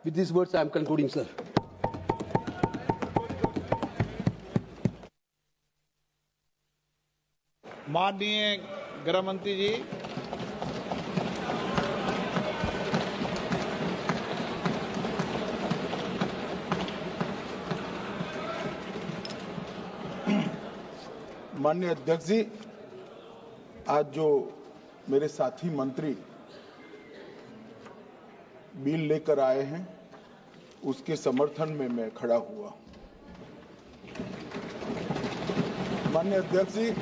With these words, I am concluding, sir. माननीय गृह मंत्री जी, माननीय अध्यक्ष जी, आज जो मेरे साथी मंत्री बिल लेकर आए हैं उसके समर्थन में मैं खड़ा हुआ। माननीय अध्यक्ष जी,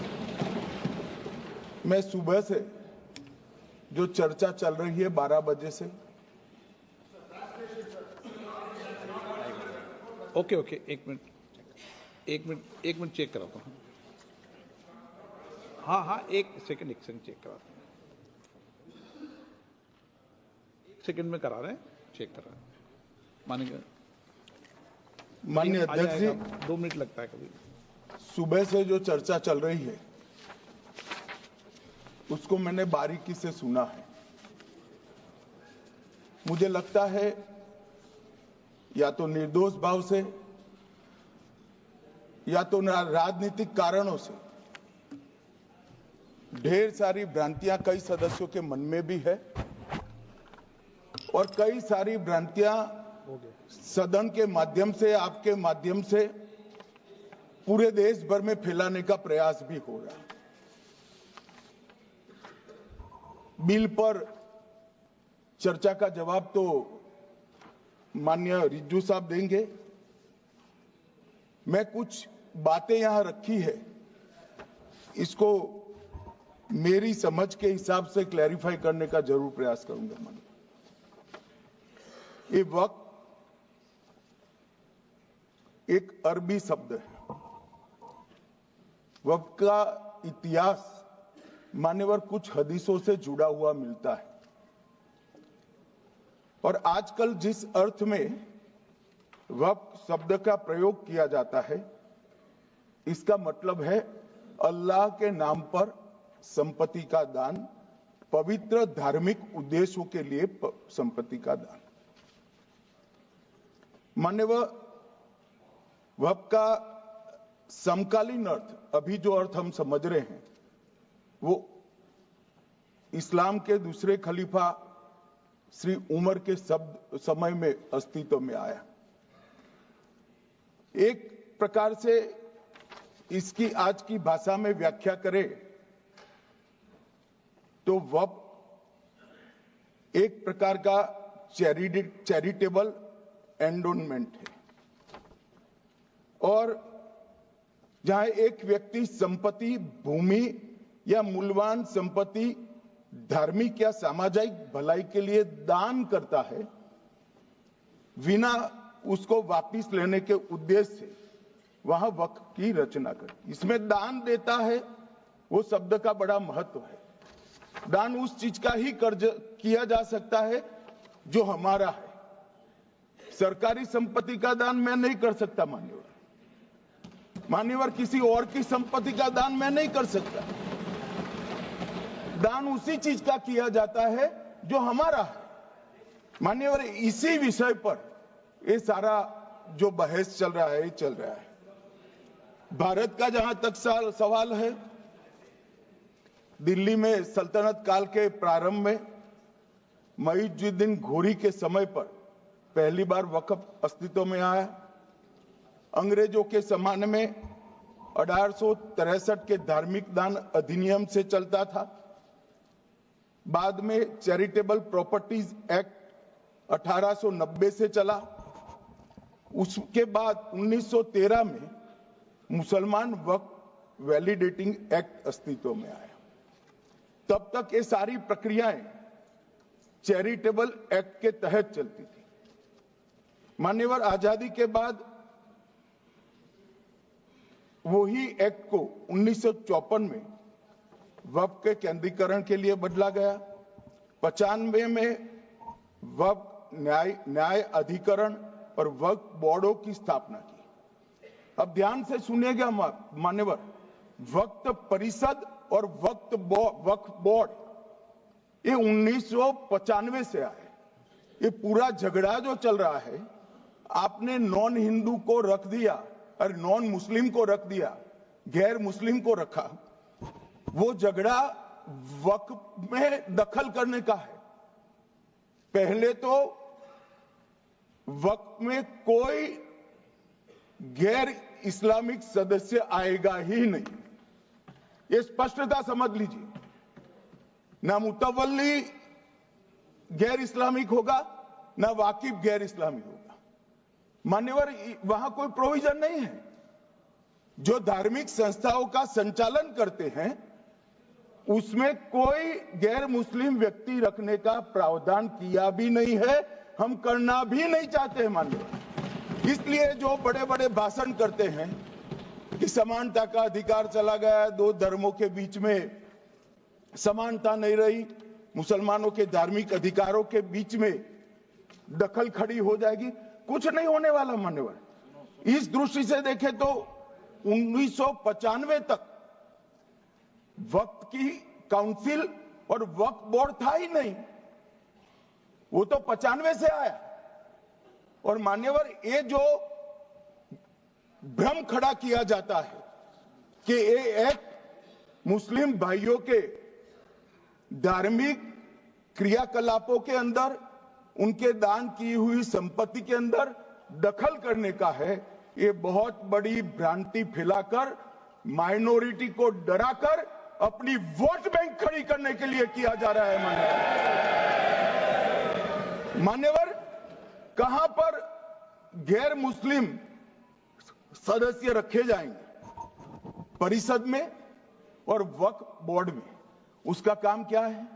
मैं सुबह से जो चर्चा चल रही है 12 बजे से, ओके एक मिनट चेक कराता हूँ। हाँ एक सेकंड चेक कराता हूँ। एक सेकंड में करा रहे हैं, चेक कर रहे हैं। माननीय अध्यक्ष जी, 2 मिनट लगता है कभी। सुबह से जो चर्चा चल रही है उसको मैंने बारीकी से सुना है। मुझे लगता है या तो निर्दोष भाव से या तो राजनीतिक कारणों से ढेर सारी भ्रांतियां कई सदस्यों के मन में भी है और कई सारी भ्रांतियां सदन के माध्यम से, आपके माध्यम से पूरे देश भर में फैलाने का प्रयास भी हो रहा है। बिल पर चर्चा का जवाब तो माननीय रिज्जू साहब देंगे। मैं कुछ बातें यहां रखी है, इसको मेरी समझ के हिसाब से क्लैरिफाई करने का जरूर प्रयास करूंगा। ये वक्त एक अरबी शब्द है। वक्त का इतिहास मान्यवर कुछ हदीसों से जुड़ा हुआ मिलता है और आजकल जिस अर्थ में वक्त शब्द का प्रयोग किया जाता है, इसका मतलब है अल्लाह के नाम पर संपत्ति का दान, पवित्र धार्मिक उद्देश्यों के लिए संपत्ति का दान। मान्यवर वक्त का समकालीन अर्थ, अभी जो अर्थ हम समझ रहे हैं, वो इस्लाम के दूसरे खलीफा श्री उमर के समय में अस्तित्व में आया। एक प्रकार से इसकी आज की भाषा में व्याख्या करें तो वक्फ एक प्रकार का चैरिटेबल एंडोनमेंट है और जहां एक व्यक्ति संपत्ति, भूमि या मूल्यवान संपत्ति धार्मिक या सामाजिक भलाई के लिए दान करता है, बिना उसको वापस लेने के उद्देश्य से, वहां वक्फ की रचना करती। इसमें दान देता है, वो शब्द का बड़ा महत्व है। दान उस चीज का ही किया जा सकता है जो हमारा है। सरकारी संपत्ति का दान मैं नहीं कर सकता मान्यवर, किसी और की संपत्ति का दान मैं नहीं कर सकता। दान उसी चीज का किया जाता है जो हमारा है। मान्यवर, इसी विषय पर ये सारा जो बहस चल रहा है भारत का जहां तक सवाल है, दिल्ली में सल्तनत काल के प्रारंभ में मुइज़्ज़ुद्दीन घोरी के समय पर पहली बार वक्फ अस्तित्व में आया। अंग्रेजों के जमाने में 1863 के धार्मिक दान अधिनियम से चलता था। बाद में चैरिटेबल प्रॉपर्टीज एक्ट 1890 से चला। उसके बाद 1913 में मुसलमान वक्फ वैलिडेटिंग एक्ट अस्तित्व में आया। तब तक ये सारी प्रक्रियाएं चैरिटेबल एक्ट के तहत चलती थी। मान्यवर, आजादी के बाद वही एक्ट को 1954 में वक्फ के केंद्रीकरण के लिए बदला गया। 95 में वक्फ न्याय अधिकरण और वक्फ बोर्डों की स्थापना की। अब ध्यान से सुनिएगा मान्यवर, वक्फ परिषद और वक्फ बोर्ड ये 1995 से आए। ये पूरा झगड़ा जो चल रहा है, आपने नॉन हिंदू को रख दिया और नॉन मुस्लिम को रख दिया, गैर मुस्लिम को रखा। वो झगड़ा वक्फ में दखल करने का है। पहले तो वक्फ में कोई गैर इस्लामिक सदस्य आएगा ही नहीं, ये स्पष्टता समझ लीजिए। ना मुतवल्ली गैर इस्लामिक होगा, ना वाकिफ गैर इस्लामिक होगा। मान्यवर, वहां कोई प्रोविजन नहीं है। जो धार्मिक संस्थाओं का संचालन करते हैं उसमें कोई गैर मुस्लिम व्यक्ति रखने का प्रावधान किया भी नहीं है, हम करना भी नहीं चाहते हैं मान्यवर। इसलिए जो बड़े बड़े भाषण करते हैं कि समानता का अधिकार चला गया, दो धर्मों के बीच में समानता नहीं रही, मुसलमानों के धार्मिक अधिकारों के बीच में दखल खड़ी हो जाएगी, कुछ नहीं होने वाला मान्यवर। इस दृष्टि से देखें तो 1995 तक वक्फ की काउंसिल और वक्फ बोर्ड था ही नहीं, वो तो 95 से आया। और मान्यवर, ये जो भ्रम खड़ा किया जाता है कि ये एक मुस्लिम भाइयों के धार्मिक क्रियाकलापों के अंदर, उनके दान की हुई संपत्ति के अंदर दखल करने का है, ये बहुत बड़ी भ्रांति फैलाकर माइनॉरिटी को डराकर अपनी वोट बैंक खड़ी करने के लिए किया जा रहा है मान्यवर। कहां पर गैर मुस्लिम सदस्य रखे जाएंगे? परिषद में और वक्फ बोर्ड में। उसका काम क्या है?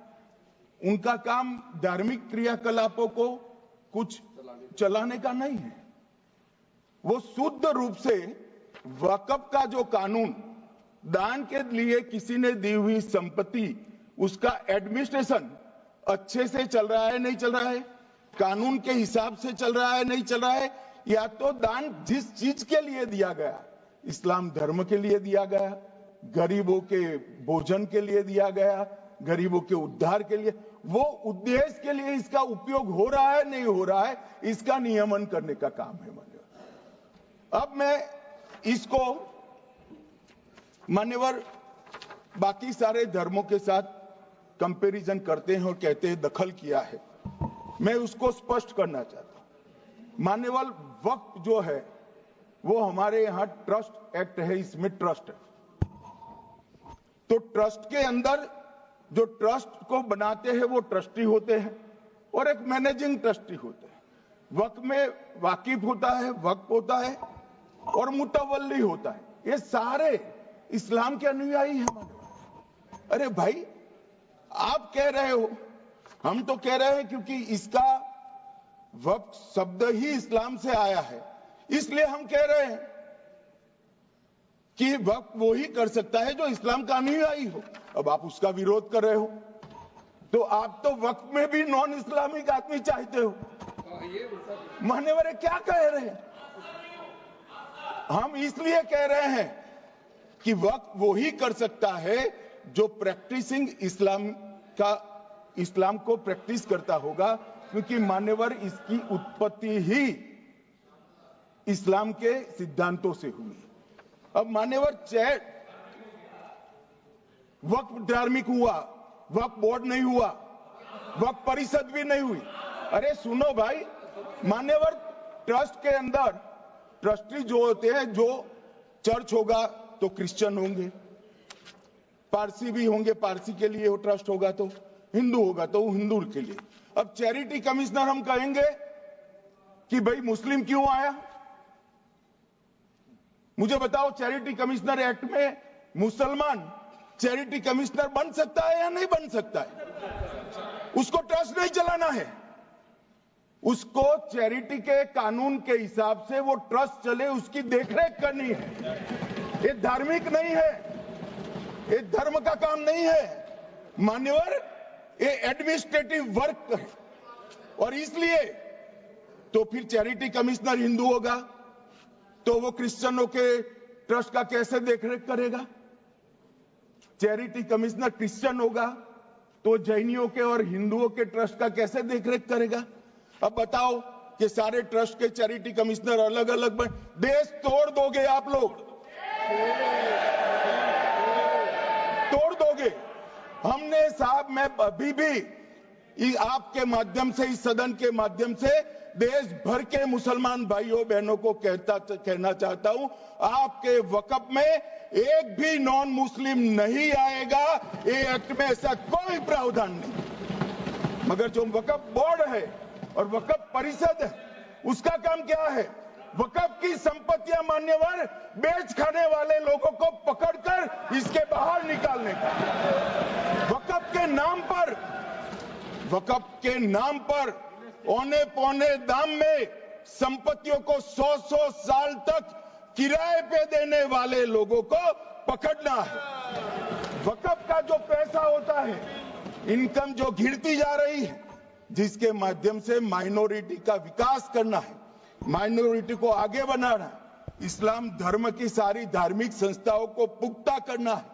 उनका काम धार्मिक क्रियाकलापों को कुछ चलाने का नहीं है। वो शुद्ध रूप से वक्फ का जो कानून, दान के लिए किसी ने दी हुई संपत्ति, उसका एडमिनिस्ट्रेशन अच्छे से चल रहा है नहीं चल रहा है, कानून के हिसाब से चल रहा है नहीं चल रहा है, या तो दान जिस चीज के लिए दिया गया, इस्लाम धर्म के लिए दिया गया, गरीबों के भोजन के लिए दिया गया, गरीबों के उद्धार के लिए, वो उद्देश्य के लिए इसका उपयोग हो रहा है नहीं हो रहा है, इसका नियमन करने का काम है मान्यवर। अब मैं इसको मान्यवर बाकी सारे धर्मों के साथ कंपैरिजन करते हैं और कहते हैं दखल किया है, मैं उसको स्पष्ट करना चाहता हूं। मान्यवर, वक्फ जो है वो हमारे यहां ट्रस्ट एक्ट है, इसमें ट्रस्ट है। तो ट्रस्ट के अंदर जो ट्रस्ट को बनाते हैं वो ट्रस्टी होते हैं और एक मैनेजिंग ट्रस्टी होते हैं। वक्फ में वाकिफ होता है, वक्फ होता है और मुतवल्ली होता है। ये सारे इस्लाम के अनुयायी हैं। अरे भाई, आप कह रहे हो, हम तो कह रहे हैं क्योंकि इसका वक्फ शब्द ही इस्लाम से आया है, इसलिए हम कह रहे हैं कि वक्फ वो ही कर सकता है जो इस्लाम का अनुयायी हो। अब आप उसका विरोध कर रहे हो, तो आप तो वक्फ में भी नॉन इस्लामिक आदमी चाहते हो। मान्यवर, क्या कह रहे हैं? हम इसलिए कह रहे हैं कि वक्फ वो ही कर सकता है जो प्रैक्टिसिंग इस्लाम को प्रैक्टिस करता होगा, क्योंकि मान्यवर इसकी उत्पत्ति ही इस्लाम के सिद्धांतों से हुई। अब मान्यवर, वक्फ धार्मिक हुआ, वक्फ बोर्ड नहीं हुआ, वक्फ परिषद भी नहीं हुई। अरे सुनो भाई, मान्यवर, ट्रस्ट के अंदर ट्रस्टी जो होते हैं, जो चर्च होगा तो क्रिश्चियन होंगे, पारसी भी होंगे, पारसी के लिए वो ट्रस्ट होगा, तो हिंदू होगा तो वो हिंदू के लिए। अब चैरिटी कमिश्नर हम कहेंगे कि भाई मुस्लिम क्यों आया? मुझे बताओ, चैरिटी कमिश्नर एक्ट में मुसलमान चैरिटी कमिश्नर बन सकता है या नहीं बन सकता है? उसको ट्रस्ट नहीं चलाना है, उसको चैरिटी के कानून के हिसाब से वो ट्रस्ट चले, उसकी देखरेख करनी है। ये धार्मिक नहीं है, ये धर्म का काम नहीं है मान्यवर, ये एडमिनिस्ट्रेटिव वर्क है। और इसलिए तो फिर चैरिटी कमिश्नर हिंदू होगा तो वो क्रिश्चियनों के ट्रस्ट का कैसे देखरेख करेगा? चैरिटी कमिश्नर क्रिश्चियन होगा तो जैनियों के और हिंदुओं के ट्रस्ट का कैसे देखरेख करेगा? अब बताओ कि सारे ट्रस्ट के चैरिटी कमिश्नर अलग अलग देश तोड़ दोगे आप लोग, तोड़ दोगे। हमने साहब, मैं अभी भी आपके माध्यम से, इस सदन के माध्यम से देश भर के मुसलमान भाइयों बहनों को कहना चाहता हूं, आपके वक्फ में एक भी नॉन मुस्लिम नहीं आएगा। ये एक्ट में ऐसा कोई प्रावधान नहीं। मगर जो वक्फ बोर्ड है और वक्फ परिषद है, उसका काम क्या है? वक्फ की संपत्तियां मान्यवर बेच खाने वाले लोगों को पकड़कर इसके बाहर निकालने का। वक्फ के नाम पर औने पौने दाम में संपत्तियों को 100 साल तक किराए पे देने वाले लोगों को पकड़ना है। वक्फ का जो पैसा होता है, इनकम जो गिरती जा रही है, जिसके माध्यम से माइनॉरिटी का विकास करना है, माइनॉरिटी को आगे बढ़ाना है, इस्लाम धर्म की सारी धार्मिक संस्थाओं को पुख्ता करना है।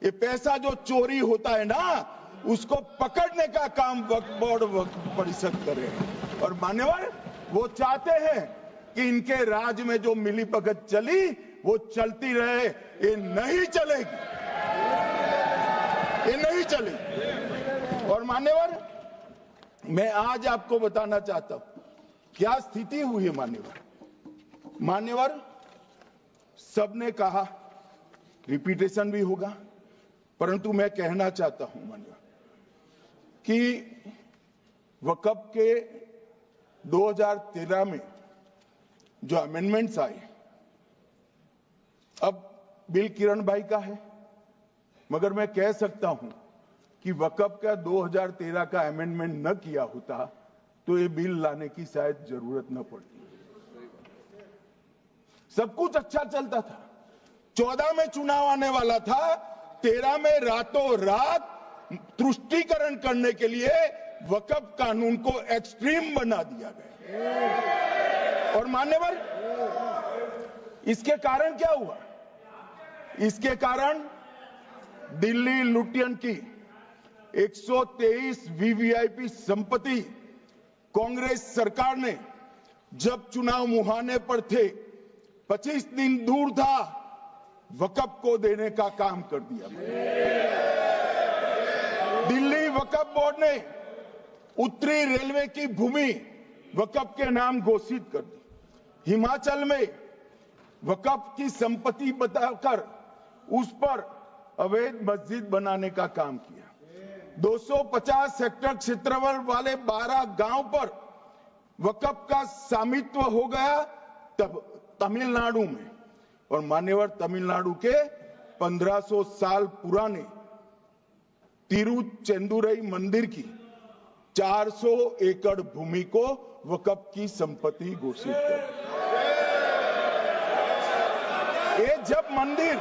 ये पैसा जो चोरी होता है ना, उसको पकड़ने का काम वक्फ बोर्ड, वक्फ परिषद करे। और मान्यवर, वो चाहते हैं कि इनके राज में जो मिलीभगत चली वो चलती रहे। ये नहीं चलेगी, ये नहीं चलेगी। और मान्यवर, मैं आज आपको बताना चाहता हूं क्या स्थिति हुई है। मान्यवर, सबने कहा, रिपीटेशन भी होगा, परंतु मैं कहना चाहता हूं मान्यवर कि वक्फ के 2013 में जो अमेंडमेंट्स आए, अब बिल किरण भाई का है, मगर मैं कह सकता हूं कि वक्फ का 2013 का अमेंडमेंट न किया होता तो ये बिल लाने की शायद जरूरत न पड़ती। सब कुछ अच्छा चलता था। 14 में चुनाव आने वाला था, 13 में रातों रात तुष्टीकरण करने के लिए वक्फ कानून को एक्सट्रीम बना दिया गया। और मान्यवर, इसके कारण क्या हुआ? इसके कारण दिल्ली लुटियन की 123 वीवीआईपी संपत्ति कांग्रेस सरकार ने जब चुनाव मुहाने पर थे, 25 दिन दूर था, वक्फ को देने का काम कर दिया। दिल्ली वक्फ बोर्ड ने उत्तरी रेलवे की भूमि वक्फ के नाम घोषित कर दी। हिमाचल में वक्फ की संपत्ति बताकर उस पर अवैध मस्जिद बनाने का काम किया। 250 हेक्टेयर क्षेत्रफल वाले 12 गांव पर वक्फ का स्वामित्व हो गया तब तमिलनाडु में। और मान्यवर, तमिलनाडु के 1500 साल पुराने तिरुचेंदुरई मंदिर की 400 एकड़ भूमि को वक्फ की संपत्ति घोषित कर। ये जब मंदिर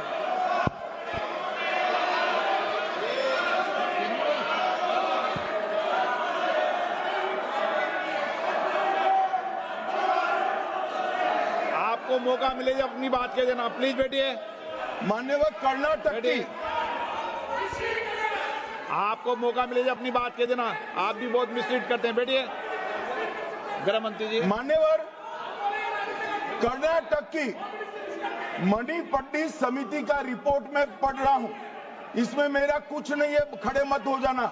आपको मौका मिले जब अपनी बात कह देना, प्लीज बैठिए। मान्यवर, कर्नाटक की, आपको मौका मिले जब अपनी बात कह देना। आप भी बहुत मिसलीड करते हैं, बैठिए। गृह मंत्री जी। मान्यवर, कर्नाटक की मणिपट्टी समिति का रिपोर्ट में पढ़ रहा हूं, इसमें मेरा कुछ नहीं है, खड़े मत हो जाना।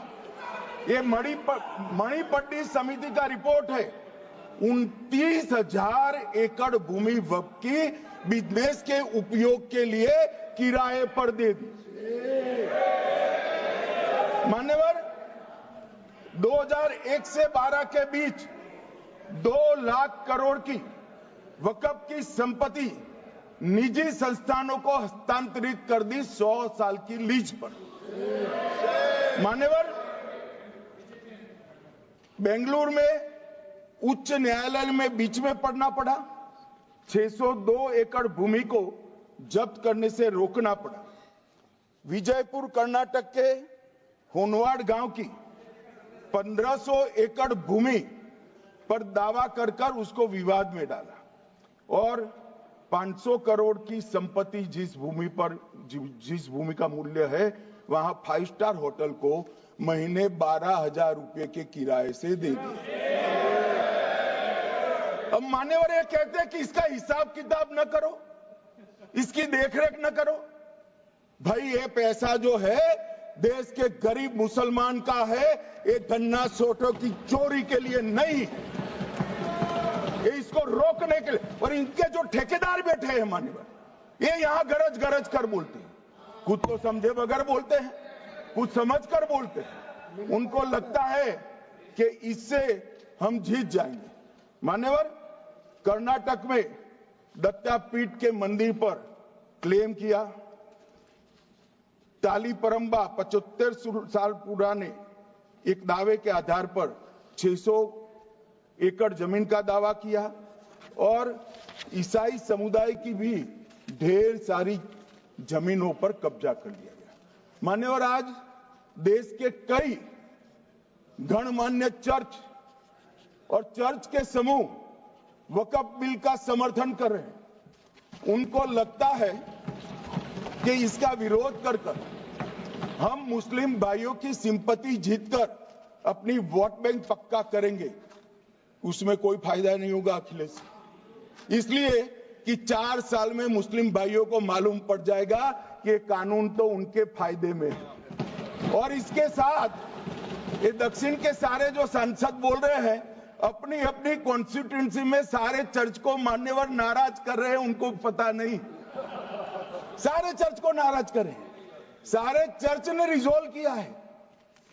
ये मणिपट्टी समिति का रिपोर्ट है। 29,000 एकड़ भूमि वक्फ की बिजनेस के उपयोग के लिए किराए पर दे दी। मान्यवर, 2001 से 12 के बीच 2 लाख करोड़ की वक्फ की संपत्ति निजी संस्थानों को हस्तांतरित कर दी 100 साल की लीज पर। मान्यवर, बेंगलुरु में उच्च न्यायालय में बीच में पढ़ना पड़ा, 602 एकड़ भूमि को जब्त करने से रोकना पड़ा। विजयपुर कर्नाटक के होनवाड़ गांव की 1500 एकड़ भूमि पर दावा कर उसको विवाद में डाला और 500 करोड़ की संपत्ति जिस भूमि का मूल्य है, वहां 5 स्टार होटल को महीने 12,000 रुपए के किराए से दे दिया। अब मान्यवर ये कहते हैं कि इसका हिसाब किताब न करो, इसकी देखरेख न करो। भाई ये पैसा जो है देश के गरीब मुसलमान का है, ये गन्ना सोटों की चोरी के लिए नहीं, ये इसको रोकने के लिए। और इनके जो ठेकेदार बैठे हैं मान्यवर, ये यहां गरज गरज कर बोलते हैं, कुछ तो समझे बगैर बोलते हैं, कुछ समझ कर बोलते हैं। उनको लगता है कि इससे हम जीत जाएंगे। मान्यवर, कर्नाटक में दत्तापीठ के मंदिर पर क्लेम किया, तालीपरंबा 75 साल पुराने एक दावे के आधार पर 600 एकड़ जमीन का दावा किया और ईसाई समुदाय की भी ढेर सारी जमीनों पर कब्जा कर लिया गया। मान्यवर, आज देश के कई गणमान्य चर्च और चर्च के समूह वक्फ बिल का समर्थन कर रहे हैं। उनको लगता है कि इसका विरोध कर हम मुस्लिम भाइयों की सिंपैथी जीतकर अपनी वोट बैंक पक्का करेंगे। उसमें कोई फायदा नहीं होगा अखिलेश, इसलिए कि 4 साल में मुस्लिम भाइयों को मालूम पड़ जाएगा कि कानून तो उनके फायदे में है। और इसके साथ ये दक्षिण के सारे जो सांसद बोल रहे हैं, अपनी अपनी कॉन्स्टिट्यूएंसी में सारे चर्च को मान्यवर नाराज कर रहे हैं, उनको पता नहीं, सारे चर्च को नाराज कर रहे हैं। सारे चर्च ने रिजोल्व किया है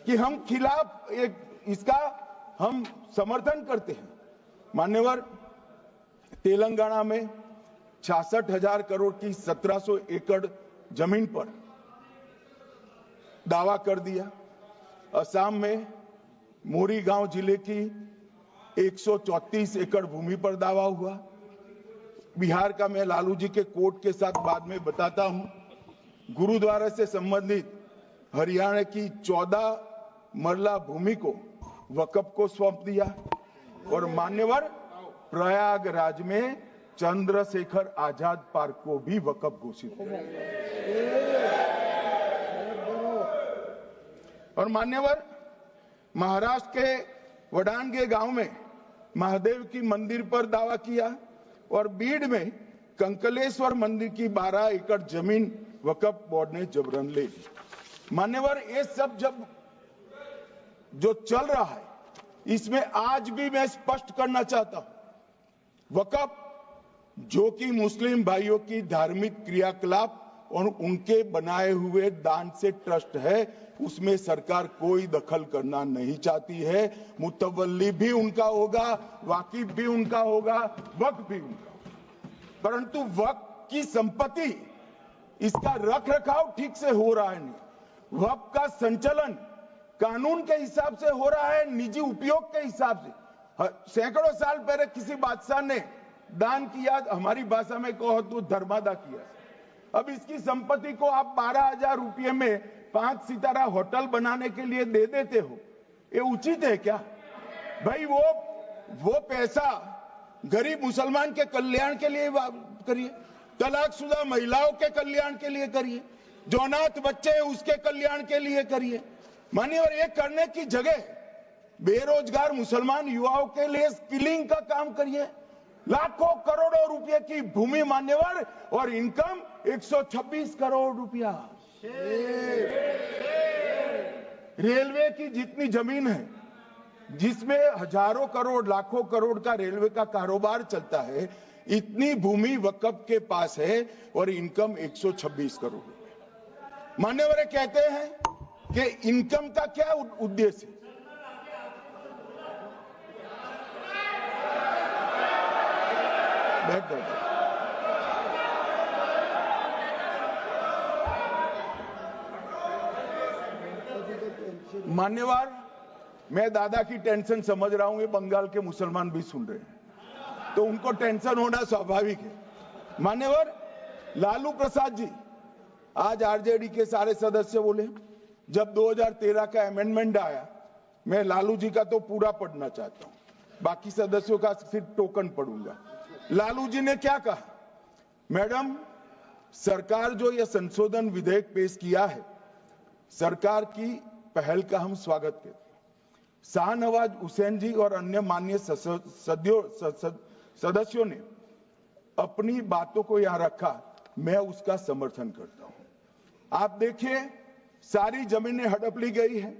कि हम खिलाफ इसका हम समर्थन करते हैं। मान्यवर, तेलंगाना में 66,000 करोड़ की 1700 एकड़ जमीन पर दावा कर दिया। असम में मोरीगांव जिले की 134 एकड़ भूमि पर दावा हुआ। बिहार का मैं लालू जी के कोर्ट के साथ बाद में बताता हूं। गुरुद्वारा से संबंधित हरियाणा की 14 मरला भूमि को वक्फ को सौंप दिया। और मान्यवर, प्रयागराज में चंद्रशेखर आजाद पार्क को भी वक्फ घोषित किया। और मान्यवर, महाराष्ट्र के वडानगे गांव में महादेव की मंदिर पर दावा किया और बीड में कंकलेश्वर मंदिर की 12 एकड़ जमीन वक्फ बोर्ड ने जबरन ले ली। मान्यवर, ये सब जब जो चल रहा है, इसमें आज भी मैं स्पष्ट करना चाहता हूं, वक्फ जो कि मुस्लिम भाइयों की धार्मिक क्रियाकलाप और उनके बनाए हुए दान से ट्रस्ट है, उसमें सरकार कोई दखल करना नहीं चाहती है। मुतवल्ली भी उनका होगा, वाकिफ भी उनका होगा, वक्फ भी उनका होगा। परंतु वक्फ की संपत्ति, इसका रख रखाव ठीक से हो रहा है नहीं। वक्फ का संचालन कानून के हिसाब से हो रहा है, निजी उपयोग के हिसाब से। सैकड़ों साल पहले किसी बादशाह ने दान किया, हमारी भाषा में कहो तो धर्मादा किया। अब इसकी संपत्ति को आप 12,000 रुपये में 5 सितारा होटल बनाने के लिए दे देते हो, ये उचित है क्या? भाई वो पैसा गरीब मुसलमान के कल्याण के लिए करिए, तलाकशुदा महिलाओं के कल्याण के लिए करिए, जो अनाथ बच्चे हैं उसके कल्याण के लिए करिए। मानिए, ये करने की जगह बेरोजगार मुसलमान युवाओं के लिए स्किलिंग का काम करिए। लाखों करोड़ों रुपए की भूमि मान्यवर और इनकम 126 करोड़ रुपया। रेलवे की जितनी जमीन है, जिसमें हजारों करोड़ लाखों करोड़ का रेलवे का कारोबार चलता है, इतनी भूमि वक्फ के पास है और इनकम 126 करोड़ रुपए। मान्यवर कहते हैं कि इनकम का क्या उद्देश्य है? बैठ जाओ। मान्यवर, मैं दादा की टेंशन समझ रहा हूं, ये बंगाल के मुसलमान भी सुन रहे हैं, तो उनको टेंशन होना स्वाभाविक है। मान्यवर, लालू प्रसाद जी, आज आरजेडी के सारे सदस्य बोले, जब 2013 का अमेंडमेंट आया, मैं लालू जी का तो पूरा पढ़ना चाहता हूं, बाकी सदस्यों का सिर्फ टोकन पढ़ूंगा। लालू जी ने क्या कहा? मैडम, सरकार जो यह संशोधन विधेयक पेश किया है, सरकार की पहल का हम स्वागत करते हैं। शाहनवाज हुसैन जी और अन्य माननीय सदस्यों ने अपनी बातों को यहां रखा, मैं उसका समर्थन करता हूं। आप देखिए, सारी जमीनें हड़प ली गई है,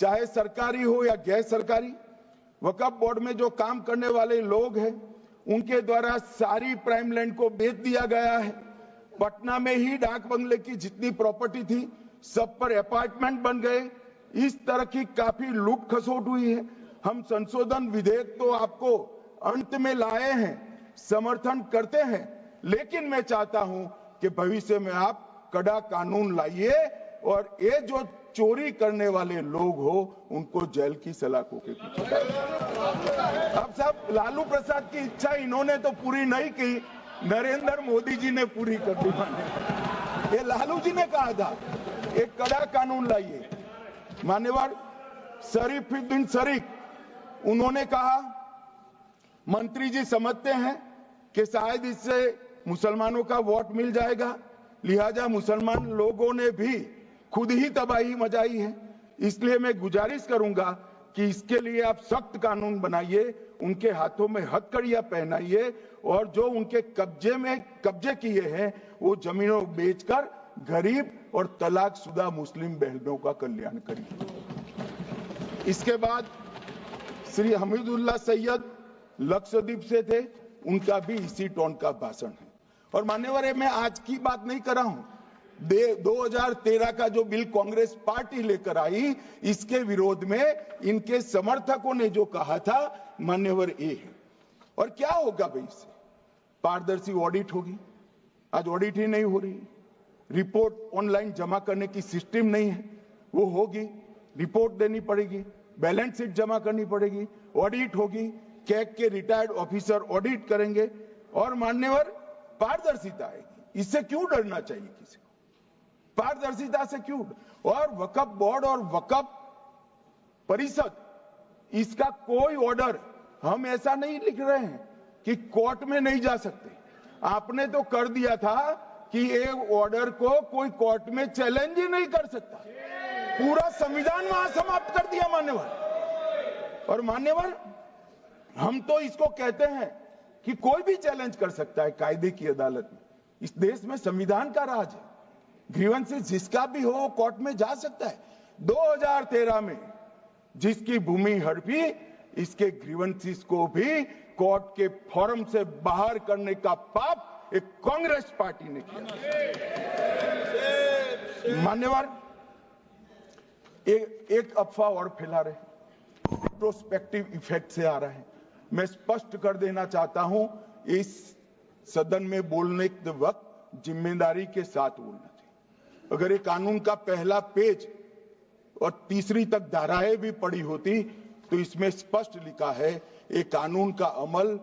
चाहे सरकारी हो या गैर सरकारी। वक्फ बोर्ड में जो काम करने वाले लोग हैं, उनके द्वारा सारी प्राइम लैंड को बेच दिया गया है। पटना में ही डाक बंगले की जितनी प्रॉपर्टी थी, सब पर अपार्टमेंट बन गए। इस तरह की काफी लूट खसोट हुई है। हम संशोधन विधेयक तो आपको अंत में लाए हैं, समर्थन करते हैं, लेकिन मैं चाहता हूं कि भविष्य में आप कड़ा कानून लाइए और ये जो चोरी करने वाले लोग हो, उनको जेल की सलाखों के पीछे। अब साहब, लालू प्रसाद की इच्छा इन्होंने तो पूरी नहीं की, नरेंद्र मोदी जी ने पूरी कर दी। ये लालू जी ने कहा था, एक कड़ा कानून लाइए। मान्यवर शरीफुद्दीन शरीफ, उन्होंने कहा, मंत्री जी समझते हैं कि शायद इससे मुसलमानों का वोट मिल जाएगा, लिहाजा मुसलमान लोगों ने भी खुद ही तबाही मचाई है, इसलिए मैं गुजारिश करूंगा कि इसके लिए आप सख्त कानून बनाइए, उनके हाथों में हथकड़ियां पहनाइए और जो उनके कब्जे किए हैं वो जमीनों बेचकर गरीब और तलाकशुदा मुस्लिम बहनों का कल्याण करिए। इसके बाद श्री हमीदुल्लाह सैयद लक्षद्वीप से थे, उनका भी इसी टोन का भाषण है। और मान्यवर, मैं आज की बात नहीं कर रहा हूं, 2013 का जो बिल कांग्रेस पार्टी लेकर आई, इसके विरोध में इनके समर्थकों ने जो कहा था, मान्यवर ये है। और क्या होगा भाई इससे? पारदर्शी ऑडिट होगी, आज ऑडिट ही नहीं हो रही। रिपोर्ट ऑनलाइन जमा करने की सिस्टम नहीं है, वो होगी। रिपोर्ट देनी पड़ेगी, बैलेंस शीट जमा करनी पड़ेगी, ऑडिट होगी, कैग के रिटायर्ड ऑफिसर ऑडिट करेंगे और मान्यवर पारदर्शिता आएगी। इससे क्यों डरना चाहिए किसी को? पारदर्शिता से क्यों? और वक्फ बोर्ड और वक्फ परिषद, इसका कोई ऑर्डर हम ऐसा नहीं लिख रहे हैं कि कोर्ट में नहीं जा सकते। आपने तो कर दिया था कि एक ऑर्डर को कोई कोर्ट में चैलेंज ही नहीं कर सकता। पूरा संविधान वहां समाप्त कर दिया मान्यवर। और मान्यवर, हम तो इसको कहते हैं कि कोई भी चैलेंज कर सकता है कायदे की अदालत में। इस देश में संविधान का राज है, ग्रीवेंसेस जिसका भी हो कोर्ट में जा सकता है। 2013 में जिसकी भूमि हड़पी, इसके ग्रीवेंसेस को भी कोर्ट के फोरम से बाहर करने का पाप एक कांग्रेस पार्टी ने किया। मान्यवर, एक अफवाह और फैला रहे, रिट्रोस्पेक्टिव इफेक्ट से आ रहा है। मैं स्पष्ट कर देना चाहता हूं, इस सदन में बोलने के वक्त जिम्मेदारी के साथ बोलना चाहिए। अगर ये कानून का पहला पेज और तीसरी तक धाराएं भी पड़ी होती तो इसमें स्पष्ट लिखा है, ये कानून का अमल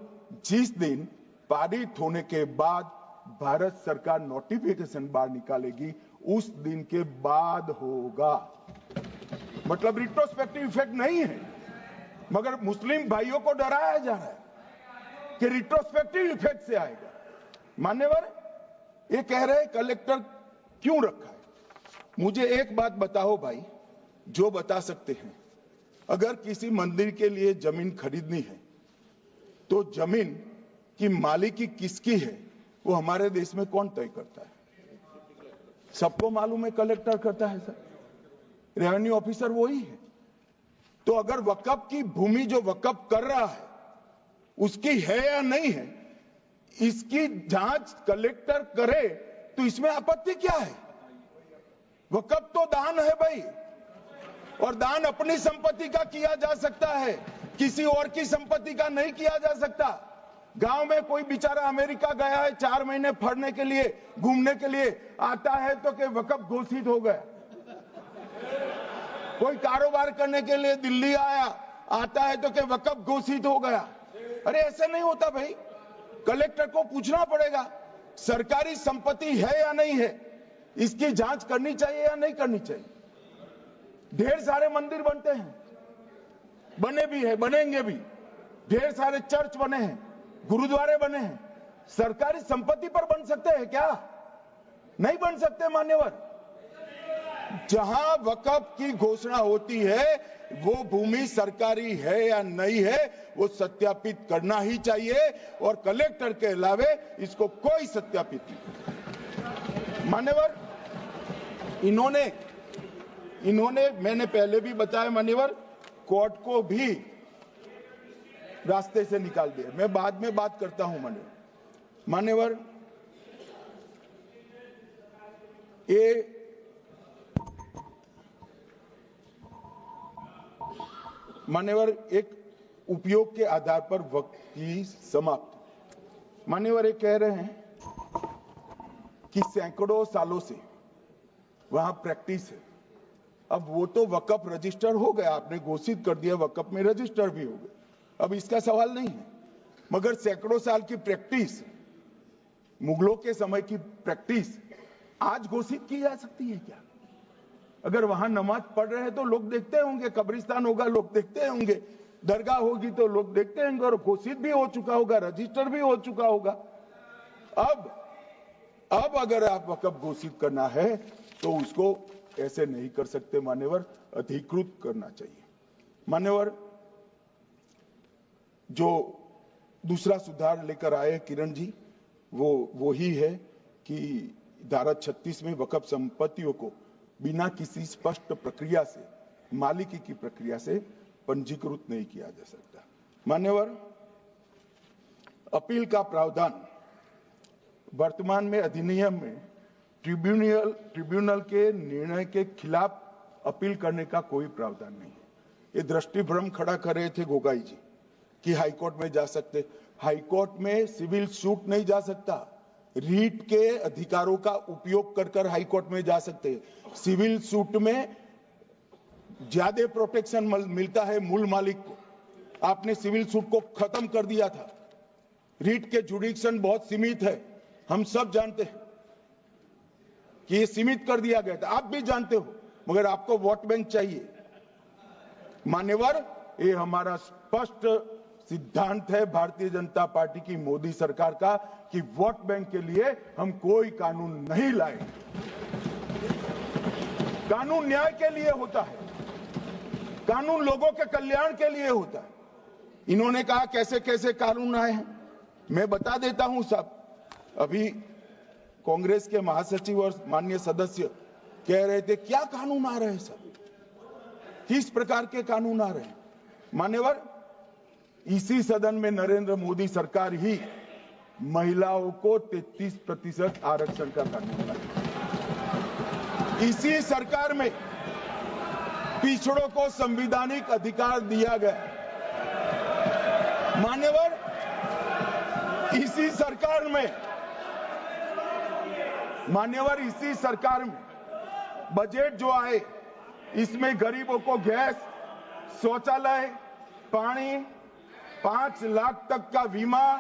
जिस दिन पारित होने के बाद भारत सरकार नोटिफिकेशन बाहर निकालेगी, उस दिन के बाद होगा। मतलब रिट्रोस्पेक्टिव इफेक्ट नहीं है, मगर मुस्लिम भाइयों को डराया जा रहा है कि रिट्रोस्पेक्टिव इफेक्ट से आएगा। मान्यवर, ये कह रहे कलेक्टर क्यों रखा है? मुझे एक बात बताओ भाई, जो बता सकते हैं। अगर किसी मंदिर के लिए जमीन खरीदनी है तो जमीन की मालिकी किसकी है वो हमारे देश में कौन तय करता है? सबको मालूम है, कलेक्टर करता है सर, रेवेन्यू ऑफिसर वही है। तो अगर वक्फ की भूमि जो वक्फ कर रहा है उसकी है या नहीं है, इसकी जांच कलेक्टर करे तो इसमें आपत्ति क्या है? वक्फ तो दान है भाई, और दान अपनी संपत्ति का किया जा सकता है, किसी और की संपत्ति का नहीं किया जा सकता। गांव में कोई बेचारा अमेरिका गया है 4 महीने पढ़ने के लिए, घूमने के लिए, आता है तो कि वक्फ घोषित हो गया। कोई कारोबार करने के लिए दिल्ली आया, आता है तो कि वक्फ घोषित हो गया। अरे ऐसे नहीं होता भाई, कलेक्टर को पूछना पड़ेगा सरकारी संपत्ति है या नहीं है, इसकी जांच करनी चाहिए या नहीं करनी चाहिए। ढेर सारे मंदिर बनते हैं, बने भी है, बनेंगे भी। ढेर सारे चर्च बने हैं, गुरुद्वारे बने हैं, सरकारी संपत्ति पर बन सकते हैं क्या? नहीं बन सकते मान्यवर। जहां वक्फ की घोषणा होती है वो भूमि सरकारी है या नहीं है वो सत्यापित करना ही चाहिए और कलेक्टर के अलावे इसको कोई सत्यापित नहीं। मान्यवर, इन्होंने मैंने पहले भी बताया मान्यवर, कोर्ट को भी रास्ते से निकाल दिया। मैं बाद में बात करता हूं मान्यवर, ये मान्यवर एक उपयोग के आधार पर वक्त की समाप्ति। मान्यवर ये कह रहे हैं कि सैकड़ों सालों से वहां प्रैक्टिस है। अब वो तो वक्फ रजिस्टर हो गया, आपने घोषित कर दिया, वक्फ में रजिस्टर भी हो गए, अब इसका सवाल नहीं है। मगर सैकड़ों साल की प्रैक्टिस, मुगलों के समय की प्रैक्टिस आज घोषित की जा सकती है क्या? अगर वहां नमाज पढ़ रहे हैं तो लोग देखते होंगे, कब्रिस्तान होगा लोग देखते होंगे, दरगाह होगी तो लोग देखते होंगे, और घोषित भी हो चुका होगा, रजिस्टर भी हो चुका होगा। अब अगर आप वक्फ घोषित करना है तो उसको ऐसे नहीं कर सकते मान्यवर, अधिकृत करना चाहिए। मान्यवर, जो दूसरा सुधार लेकर आए किरण जी, वो ही है कि धारा 36 में वक्फ संपत्तियों को बिना किसी स्पष्ट प्रक्रिया से, मालिकी की प्रक्रिया से पंजीकृत नहीं किया जा सकता। मान्यवर, अपील का प्रावधान वर्तमान में अधिनियम में ट्रिब्यूनल के निर्णय के खिलाफ अपील करने का कोई प्रावधान नहीं है। ये दृष्टिभ्रम खड़ा कर रहे थे गोगाई जी कि हाईकोर्ट में जा सकते। हाईकोर्ट में सिविल सूट नहीं जा सकता, रीट के अधिकारों का उपयोग कर हाईकोर्ट में जा सकते हैं। सिविल सूट में ज्यादा प्रोटेक्शन मिलता है मूल मालिक को, आपने सिविल सूट को खत्म कर दिया था। रीट के जुडिक्शन बहुत सीमित है, हम सब जानते हैं कि ये सीमित कर दिया गया था, आप भी जानते हो, मगर आपको वोट बैंक चाहिए। मान्यवर, ये हमारा स्पष्ट सिद्धांत है भारतीय जनता पार्टी की, मोदी सरकार का, कि वोट बैंक के लिए हम कोई कानून नहीं लाए। कानून न्याय के लिए होता है, कानून लोगों के कल्याण के लिए होता है। इन्होंने कहा कैसे कैसे कानून आए हैं, मैं बता देता हूं सब। अभी कांग्रेस के महासचिव और माननीय सदस्य कह रहे थे क्या कानून आ रहे हैं सब, किस प्रकार के कानून आ रहे हैं। मान्यवर, इसी सदन में नरेंद्र मोदी सरकार ही महिलाओं को 33% आरक्षण का कानून लाई। इसी सरकार में पिछड़ों को संवैधानिक अधिकार दिया गया। मान्यवर, इसी सरकार में बजट जो आए, इसमें गरीबों को गैस, शौचालय, पानी, 5 लाख तक का बीमा,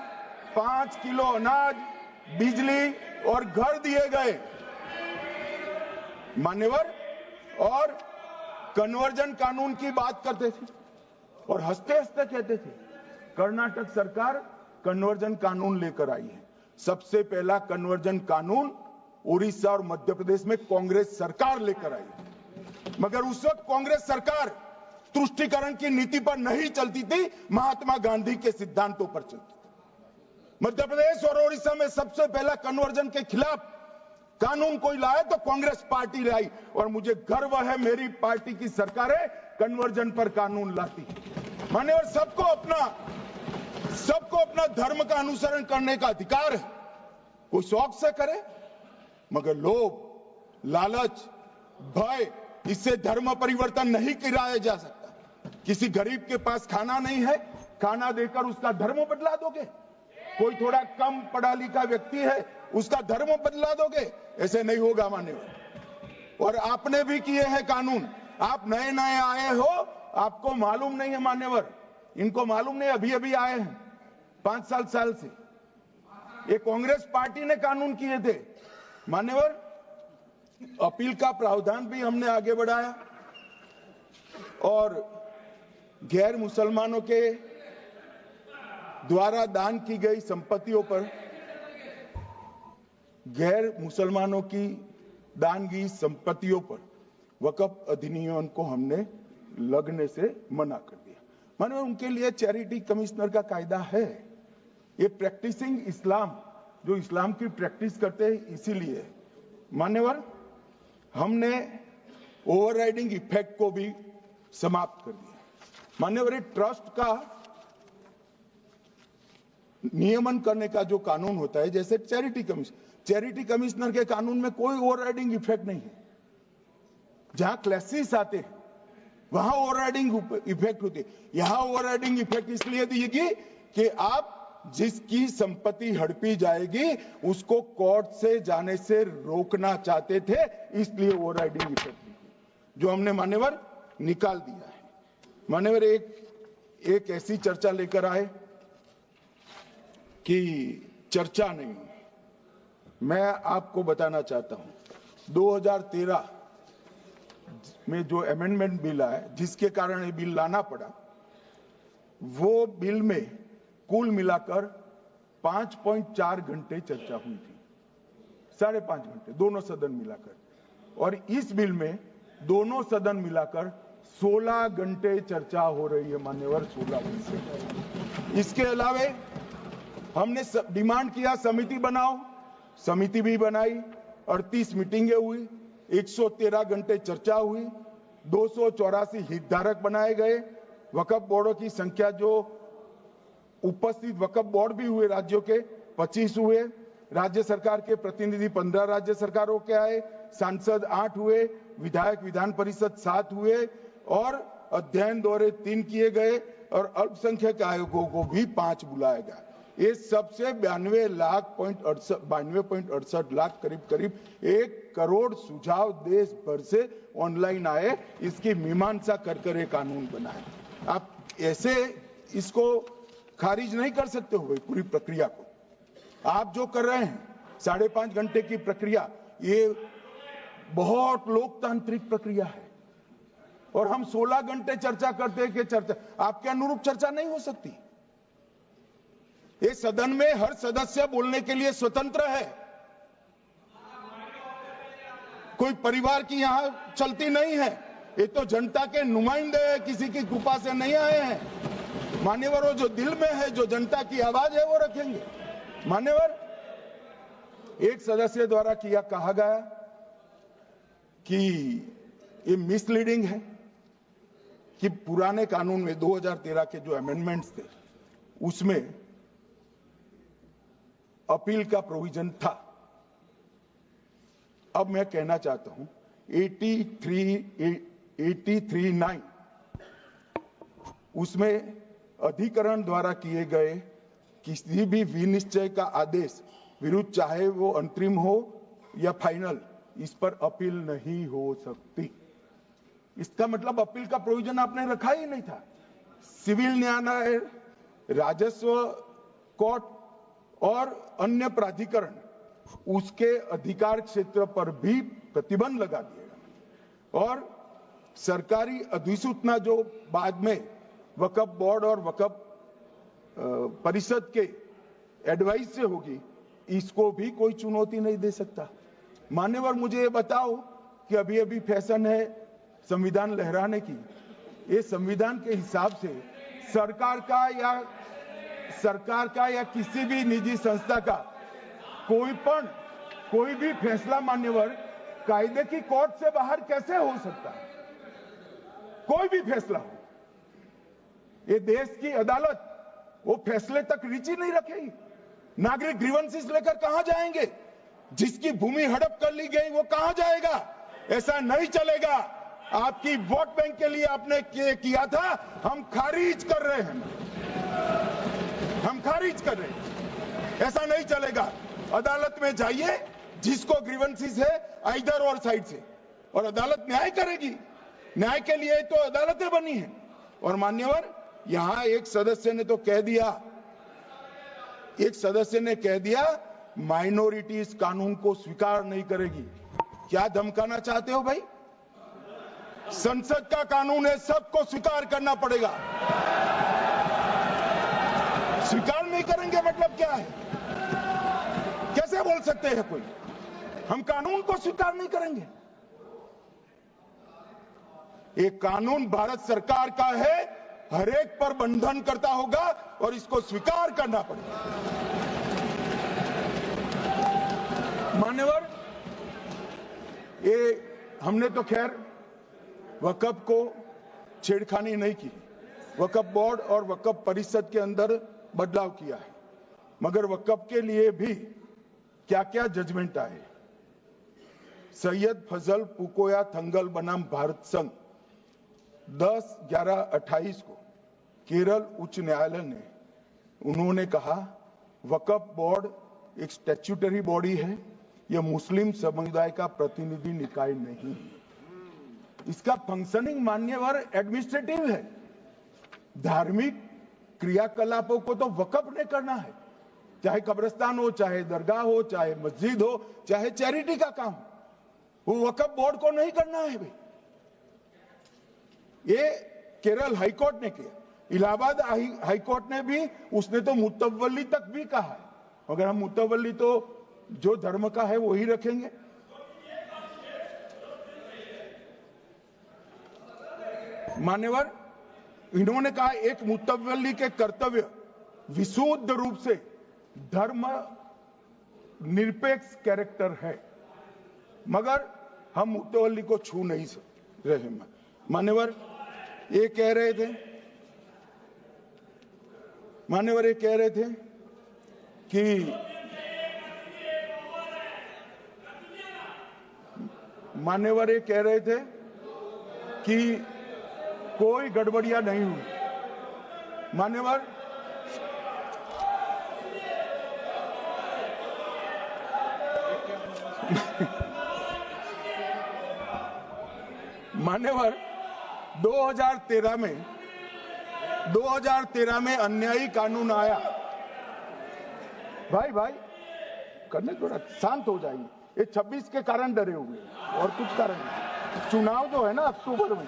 5 किलो अनाज, बिजली और घर दिए गए। मान्यवर, और कन्वर्जन कानून की बात करते थे और हंसते हंसते कहते थे कर्नाटक सरकार कन्वर्जन कानून लेकर आई है। सबसे पहला कन्वर्जन कानून उड़ीसा और मध्य प्रदेश में कांग्रेस सरकार लेकर आई, मगर उस वक्त कांग्रेस सरकार तुष्टीकरण की नीति पर नहीं चलती थी, महात्मा गांधी के सिद्धांतों पर चलती थी। मध्य प्रदेश और उड़ीसा में सबसे पहला कन्वर्जन के खिलाफ कानून कोई लाए तो कांग्रेस पार्टी लाई, और मुझे गर्व है मेरी पार्टी की सरकारें कन्वर्जन पर कानून लाती है। मान्यवर, सबको अपना धर्म का अनुसरण करने का अधिकार है, कोई शौक से करे, मगर लोभ, लालच, भय, इससे धर्म परिवर्तन नहीं कराया जा सकता। किसी गरीब के पास खाना नहीं है, खाना देकर उसका धर्म बदला दोगे? कोई थोड़ा कम पढ़ा लिखा व्यक्ति है, उसका धर्म बदला दोगे? ऐसे नहीं होगा मान्यवर। और आपने भी किए हैं कानून, आप नए नए आए हो, आपको मालूम नहीं है मान्यवर, इनको मालूम नहीं, अभी अभी आए हैं 5 साल से। ये कांग्रेस पार्टी ने कानून किए थे मान्यवर। अपील का प्रावधान भी हमने आगे बढ़ाया, और गैर मुसलमानों के द्वारा दान की गई संपत्तियों पर, गैर मुसलमानों की दान की संपत्तियों पर वक्फ अधिनियम को हमने लगने से मना कर दिया। माननीय उनके लिए चैरिटी कमिश्नर का कायदा है। ये प्रैक्टिसिंग इस्लाम, जो इस्लाम की प्रैक्टिस करते हैं, इसीलिए मान्यवर हमने ओवरराइडिंग इफेक्ट को भी समाप्त कर दिया। मान्यवर ये ट्रस्ट का नियमन करने का जो कानून होता है, जैसे चैरिटी कमिश्नर के कानून में कोई ओवरराइडिंग इफेक्ट नहीं है। जहां क्लासेस आते हैं वहां ओवरराइडिंग इफेक्ट होती है। यहां ओवरराइडिंग इफेक्ट इसलिए दिएगी कि आप जिसकी संपत्ति हड़पी जाएगी उसको कोर्ट से जाने से रोकना चाहते थे, इसलिए ओवरराइडिंग इफेक्ट जो हमने मान्यवर निकाल दिया है। मान्यवर एक ऐसी चर्चा लेकर आए कि चर्चा नहीं, मैं आपको बताना चाहता हूं 2013 में जो अमेंडमेंट बिल आया, जिसके कारण ये बिल लाना पड़ा, वो बिल में कुल मिलाकर 5.4 घंटे चर्चा हुई थी, 5.5 घंटे दोनों सदन मिलाकर। और इस बिल में दोनों सदन मिलाकर 16 घंटे चर्चा हो रही है मान्यवर, 16 घंटे। इसके अलावा हमने डिमांड किया समिति बनाओ, समिति भी बनाई, 38 मीटिंगें हुई, 113 घंटे चर्चा हुई, 284 हितधारक बनाए गए। वक्फ बोर्डों की संख्या जो उपस्थित वक्फ बोर्ड भी हुए राज्यों के 25 हुए, राज्य सरकार के प्रतिनिधि 15 राज्य सरकारों के आए, सांसद 8 हुए, विधायक विधान परिषद 7 हुए और अध्ययन दौरे 3 किए गए और अल्पसंख्यक आयोगों को भी 5 बुलाया गया। ये सबसे 92.68 लाख करीब 1 करोड़ सुझाव देश भर से ऑनलाइन आए। इसकी मीमांसा कर ये कानून बना है। आप ऐसे इसको खारिज नहीं कर सकते हो पूरी प्रक्रिया को। आप जो कर रहे हैं 5.5 घंटे की प्रक्रिया, ये बहुत लोकतांत्रिक प्रक्रिया है और हम 16 घंटे चर्चा करते हैं कि चर्चा आपके अनुरूप चर्चा नहीं हो सकती। ये सदन में हर सदस्य बोलने के लिए स्वतंत्र है, कोई परिवार की यहां चलती नहीं है। ये तो जनता के नुमाइंदे हैं, किसी की कृपा से नहीं आए हैं। मान्यवर वो जो दिल में है, जो जनता की आवाज है, वो रखेंगे। मान्यवर एक सदस्य द्वारा कहा गया कि ये मिसलीडिंग है कि पुराने कानून में 2013 के जो अमेंडमेंट्स थे उसमें अपील का प्रोविजन था। अब मैं कहना चाहता हूं 83(9) उसमें अधिकरण द्वारा किए गए किसी भी विनिश्चय का आदेश विरुद्ध, चाहे वो अंतरिम हो या फाइनल, इस पर अपील नहीं हो सकती। इसका मतलब अपील का प्रोविजन आपने रखा ही नहीं था। सिविल न्यायालय, राजस्व कोर्ट और अन्य प्राधिकरण उसके अधिकार क्षेत्र पर भी प्रतिबंध लगा दिएगा और सरकारी अधिसूचना जो बाद में वक्फ बोर्ड और वक्फ परिषद के एडवाइस से होगी, इसको भी कोई चुनौती नहीं दे सकता। मान्यवर मुझे ये बताओ कि अभी फैशन है संविधान लहराने की, ये संविधान के हिसाब से सरकार का या किसी भी निजी संस्था का कोई भी फैसला मान्यवर कायदे की कोर्ट से बाहर कैसे हो सकता है? कोई भी फैसला हो, ये देश की अदालत वो फैसले तक रुचि नहीं रखेगी। नागरिक ग्रीवेंसेस लेकर कहां जाएंगे? जिसकी भूमि हड़प कर ली गई वो कहां जाएगा? ऐसा नहीं चलेगा। आपकी वोट बैंक के लिए आपने किया था, हम खारिज कर रहे हैं, हम खारिज कर रहे हैं। ऐसा नहीं चलेगा। अदालत में जाइए, जिसको ग्रीवेंसेस है आइदर और साइड से, और अदालत न्याय करेगी। न्याय के लिए तो अदालतें बनी हैं। और मान्यवर यहां एक सदस्य ने कह दिया माइनॉरिटी इस कानून को स्वीकार नहीं करेगी। क्या धमकाना चाहते हो भाई? संसद का कानून है, सबको स्वीकार करना पड़ेगा। स्वीकार नहीं करेंगे मतलब क्या है? कैसे बोल सकते हैं कोई हम कानून को स्वीकार नहीं करेंगे? ये कानून भारत सरकार का है, हर एक पर बंधन करता होगा और इसको स्वीकार करना पड़ेगा। मान्यवर, ये हमने तो खैर वक्फ को छेड़खानी नहीं की, वक्फ बोर्ड और वक्फ परिषद के अंदर बदलाव किया है, मगर वक्फ के लिए भी क्या क्या जजमेंट आए। सैयद फजल पुकोया थंगल बनाम भारत संघ 10/11/28 को केरल उच्च न्यायालय ने उन्होंने कहा वक्फ बोर्ड एक स्टैट्यूटरी बॉडी है, यह मुस्लिम समुदाय का प्रतिनिधि निकाय नहीं है। इसका फंक्शनिंग मान्यवर एडमिनिस्ट्रेटिव है। धार्मिक क्रियाकलापों को तो वक्फ ने करना है, चाहे कब्रिस्तान हो, चाहे दरगाह हो, चाहे मस्जिद हो, चाहे चैरिटी का काम, वो वक्फ बोर्ड को नहीं करना है भाई। ये केरल हाईकोर्ट ने किया, इलाहाबाद हाईकोर्ट ने भी, उसने तो मुतवल्ली तक भी कहा है, मगर हम मुतवल्ली तो जो धर्म का है वही रखेंगे। मान्यवर, इन्होंने कहा एक मुतवल्ली के कर्तव्य विशुद्ध रूप से धर्म निरपेक्ष कैरेक्टर है, मगर हम मुतवल्ली को छू नहीं रहे। मान्यवर ये कह रहे थे, मान्यवर ये कह रहे थे कि मान्यवर ये कह रहे थे कि कोई गड़बड़ियां नहीं हुई। मान्यवर मान्यवर 2013 में अन्यायी कानून आया। भाई करने थोड़ा शांत हो जाइए, ये 26 के कारण डरे हुए हैं और कुछ कारण नहीं। चुनाव जो है ना अक्टूबर में,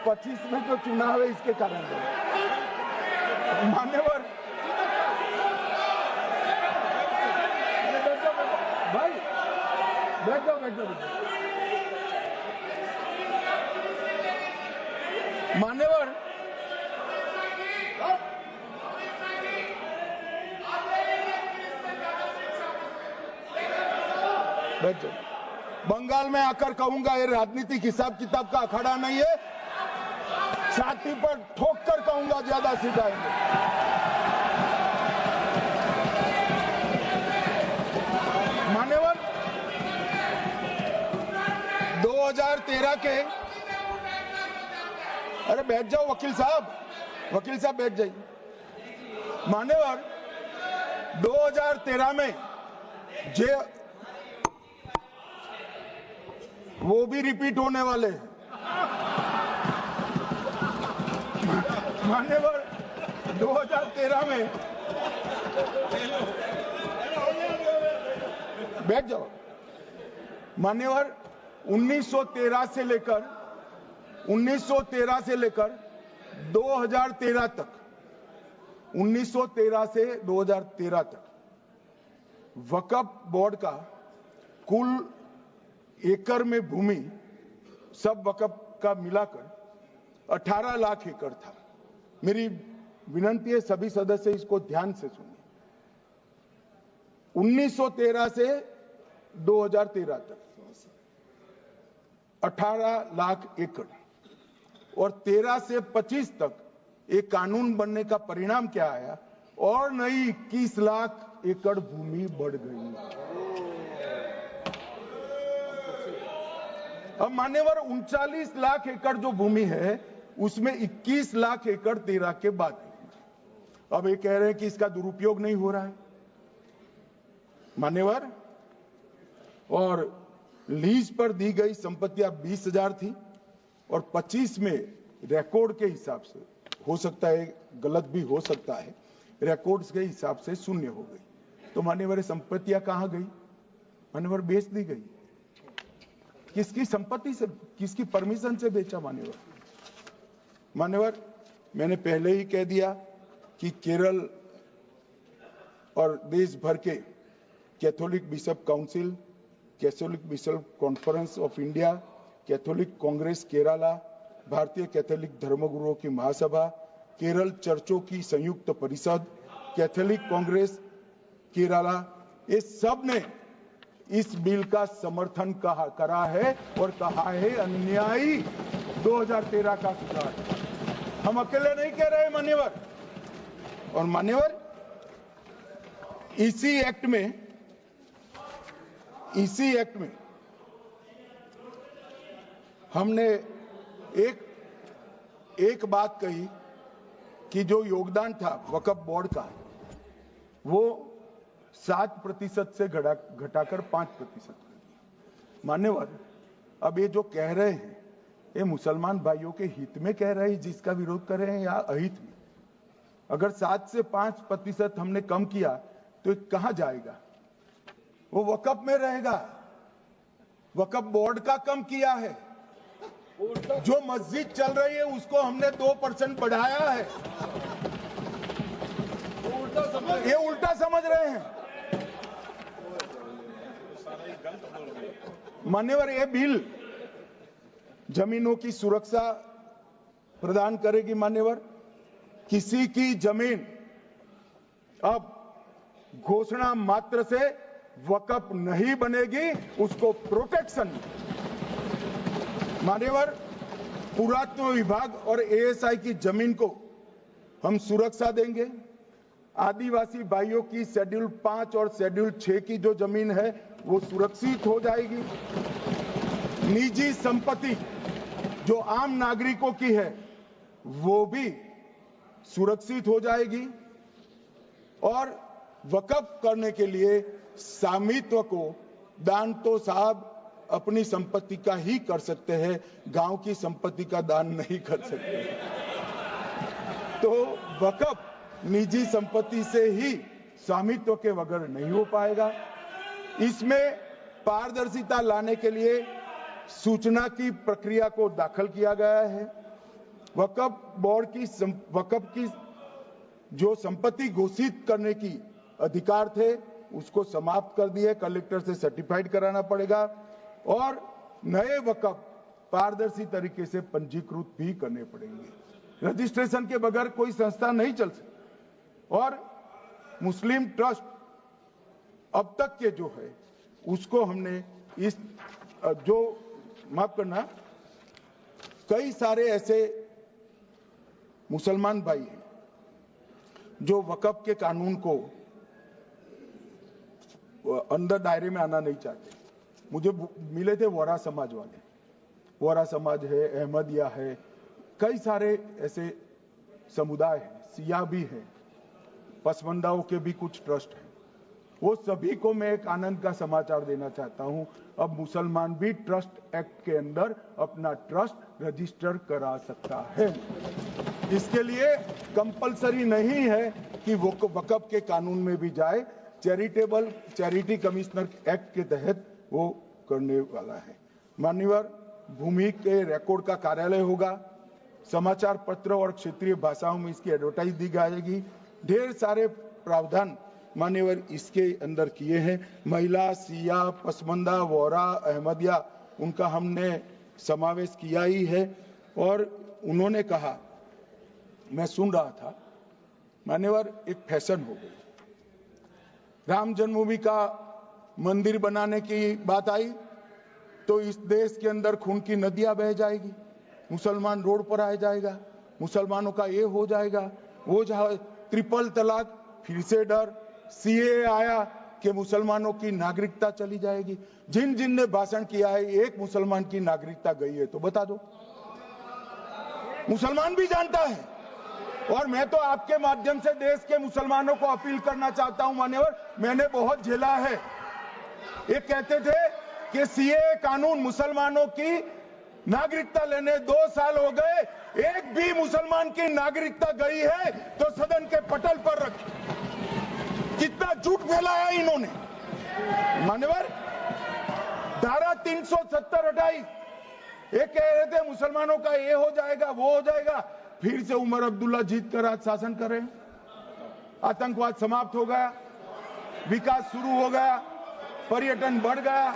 25 में जो चुनाव है इसके कारण डरे। मान्यवर भाई बैठ जाओ। मान्यवर बैठ जाओ। बंगाल में आकर कहूंगा ये राजनीतिक हिसाब किताब का अखाड़ा नहीं है, छाती पर ठोक कर कहूंगा ज्यादा सिखाएंगे। मान्यवर 2013 के, अरे बैठ जाओ वकील साहब बैठ जाइए। मान्यवर 2013 में जे वो भी रिपीट होने वाले हैं। मान्यवर 2013 में बैठ जाओ। मान्यवर 1913 से लेकर 2013 तक 1913 से 2013 तक वक्फ बोर्ड का कुल एकड़ में भूमि सब वक्फ का मिलाकर 18 लाख एकड़ था। मेरी विनंती है सभी सदस्य इसको ध्यान से सुनिए। 1913 से 2013 तक 18 लाख एकड़ और 13 से 25 तक एक कानून बनने का परिणाम क्या आया, और नई 21 लाख एकड़ भूमि बढ़ गई। अब मान्यवर 39 लाख एकड़ जो भूमि है उसमें 21 लाख एकड़ 13 के बाद। अब ये कह रहे हैं कि इसका दुरुपयोग नहीं हो रहा है मान्यवर। और लीज पर दी गई संपत्तियां 20,000 थी और 25 में रिकॉर्ड के हिसाब से, हो सकता है गलत भी हो सकता है, रिकॉर्ड्स के हिसाब से शून्य हो गई। तो मान्यवर संपत्तियां कहां गई? मान्यवर बेच दी गई। किसकी संपत्ति से, किसकी परमिशन से बेचा? मान्यवर मैंने पहले ही कह दिया कि केरल और देश भर के Catholic bishop council, Catholic bishop conference of India Catholic Congress Kerala, भारतीय कैथोलिक धर्मगुरुओं की महासभा, केरल चर्चों की संयुक्त परिषद, कैथोलिक कांग्रेस केरला, ये सब ने इस बिल का समर्थन करा है और कहा है अन्यायी 2013 का सुधार। हम अकेले नहीं कह रहे मान्यवर। और मान्यवर, इसी एक्ट में हमने एक बात कही कि जो योगदान था वक्फ बोर्ड का वो 7% से घटाकर 5% कर दिया। मान्यवर, अब ये जो कह रहे हैं ये मुसलमान भाइयों के हित में कह रहे हैं जिसका विरोध कर रहे हैं या अहित में? अगर 7 से 5% हमने कम किया तो कहां जाएगा? वो वक्फ में रहेगा। वक्फ बोर्ड का कम किया है। जो मस्जिद चल रही है उसको हमने 2% बढ़ाया है। ये उल्टा समझ रहे हैं मान्यवर। ये बिल जमीनों की सुरक्षा प्रदान करेगी मान्यवर। किसी की जमीन अब घोषणा मात्र से वक्फ नहीं बनेगी, उसको प्रोटेक्शन मान्यवर। पुरातत्व विभाग और एएसआई की जमीन को हम सुरक्षा देंगे। आदिवासी भाइयों की शेड्यूल 5 और शेड्यूल 6 की जो जमीन है वो सुरक्षित हो जाएगी। निजी संपत्ति जो आम नागरिकों की है वो भी सुरक्षित हो जाएगी। और वक्फ करने के लिए स्वामित्व को दान तो साहब अपनी संपत्ति का ही कर सकते हैं, गांव की संपत्ति का दान नहीं कर सकते। तो वक्फ निजी संपत्ति से ही स्वामित्व के बगैर नहीं हो पाएगा। इसमें पारदर्शिता लाने के लिए सूचना की प्रक्रिया को दाखिल किया गया है। वक्फ बोर्ड की वक्फ की जो संपत्ति घोषित करने की अधिकार थे उसको समाप्त कर दिए। कलेक्टर से सर्टिफाइड कराना पड़ेगा और नए वक्फ पारदर्शी तरीके से पंजीकृत भी करने पड़ेंगे। रजिस्ट्रेशन के बगैर कोई संस्था नहीं चल सकती। और मुस्लिम ट्रस्ट अब तक के जो है उसको हमने इस जो माफ करना, कई सारे ऐसे मुसलमान भाई हैं जो वक्फ के कानून को अंदर दायरे में आना नहीं चाहते। मुझे मिले थे वोरा समाज वाले, वोरा समाज है, अहमदिया है, कई सारे ऐसे समुदाय हैं, सिया भी है, पसमंदाओं के भी कुछ ट्रस्ट हैं। वो सभी को मैं एक आनंद का समाचार देना चाहता हूं, अब मुसलमान भी ट्रस्ट एक्ट के अंदर अपना ट्रस्ट रजिस्टर करा सकता है। इसके लिए कंपलसरी नहीं है कि वो वक्फ के कानून में भी जाए, चैरिटी कमिश्नर एक्ट के तहत वो करने वाला है। मान्यवर, भूमि के रिकॉर्ड का कार्यालय होगा, समाचार पत्र और क्षेत्रीय भाषाओं में इसकी एडवर्टाइज दी जाएगी। ढेर सारे प्रावधान मान्यवर इसके अंदर किए हैं। महिला, सिया, पसमंदा, वोरा, अहमदिया, उनका हमने समावेश किया ही है। और उन्होंने कहा, मैं सुन रहा था मान्यवर, एक फैशन हो गई। राम जन्मभूमि का मंदिर बनाने की बात आई तो इस देश के अंदर खून की नदियां बह जाएगी, मुसलमान रोड पर आ जाएगा, मुसलमानों का ये हो जाएगा, वो ट्रिपल तलाक, फिर से डर, सीए आया कि मुसलमानों की नागरिकता चली जाएगी। जिन जिन ने भाषण किया है, एक मुसलमान की नागरिकता गई है तो बता दो। मुसलमान भी जानता है। और मैं तो आपके माध्यम से देश के मुसलमानों को अपील करना चाहता हूं मान्यवर, मैंने बहुत झेला है। ये कहते थे कि सीए कानून मुसलमानों की नागरिकता लेने 2 साल हो गए, एक भी मुसलमान की नागरिकता गई है तो सदन के पटल पर रखी। कितना झूठ फैलाया इन्होंने। मान्यवर, धारा 370 हटाई, ये कह रहे थे मुसलमानों का ये हो जाएगा, वो हो जाएगा। फिर से उमर अब्दुल्ला जीत कर आज शासन कर रहे हैं। आतंकवाद समाप्त हो गया, विकास शुरू हो गया, पर्यटन बढ़ गया।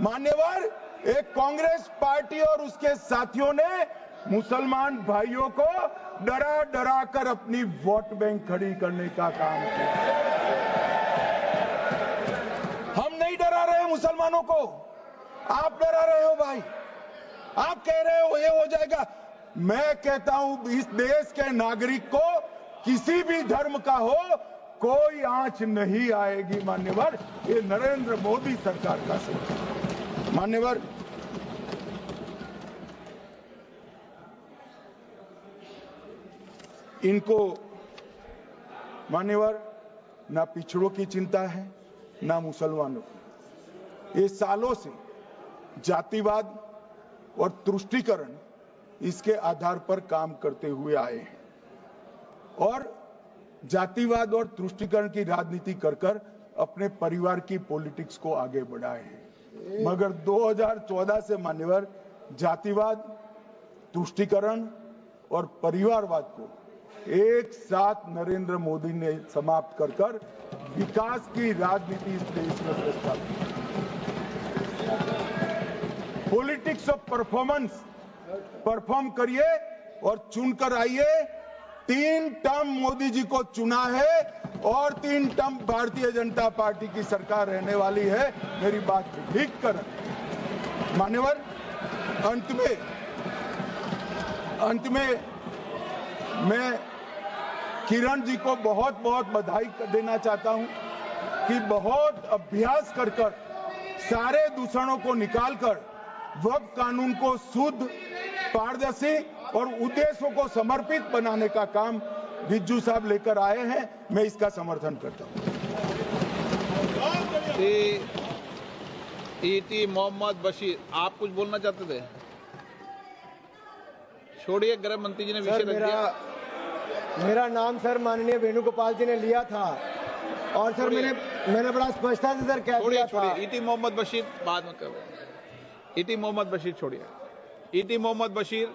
मान्यवर, एक कांग्रेस पार्टी और उसके साथियों ने मुसलमान भाइयों को डरा डरा कर अपनी वोट बैंक खड़ी करने का काम किया। हम नहीं डरा रहे मुसलमानों को, आप डरा रहे हो भाई। आप कह रहे हो ये हो जाएगा। मैं कहता हूं इस देश के नागरिक को किसी भी धर्म का हो कोई आंच नहीं आएगी मान्यवर। ये नरेंद्र मोदी सरकार का सरकार। मान्यवर, इनको मान्यवर ना पिछड़ों की चिंता है ना मुसलमानों की। ये सालों से जातिवाद और तुष्टीकरण इसके आधार पर काम करते हुए आए हैं और जातिवाद और तुष्टीकरण की राजनीति कर कर अपने परिवार की पॉलिटिक्स को आगे बढ़ाए हैं। मगर 2014 से मान्यवर जातिवाद, तुष्टीकरण और परिवारवाद को एक साथ नरेंद्र मोदी ने समाप्त कर कर विकास की राजनीति इस देश में प्रस्तावित की। पॉलिटिक्स ऑफ परफॉर्मेंस, परफॉर्म करिए और चुनकर आइए। 3 टर्म मोदी जी को चुना है और 3 टर्म भारतीय जनता पार्टी की सरकार रहने वाली है। मेरी बात ठीक कर मान्यवर, अंत में मैं किरण जी को बहुत बहुत बधाई देना चाहता हूं कि बहुत अभ्यास कर सारे दूषणों को निकालकर वक्फ कानून को शुद्ध, पारदर्शी और उद्देश्यों को समर्पित बनाने का काम रिज्जू साहब लेकर आए हैं। मैं इसका समर्थन करता हूं। ईटी मोहम्मद बशीर, आप कुछ बोलना चाहते थे? छोड़िए, गृह मंत्री जी ने विषय रख दिया। मेरा नाम सर माननीय वेणुगोपाल जी ने लिया था और सर मैंने बड़ा स्पष्टता से सर कह दिया था। ईटी मोहम्मद बशीर बाद में कर। ईटी मोहम्मद बशीर छोड़िए। ईटी मोहम्मद बशीर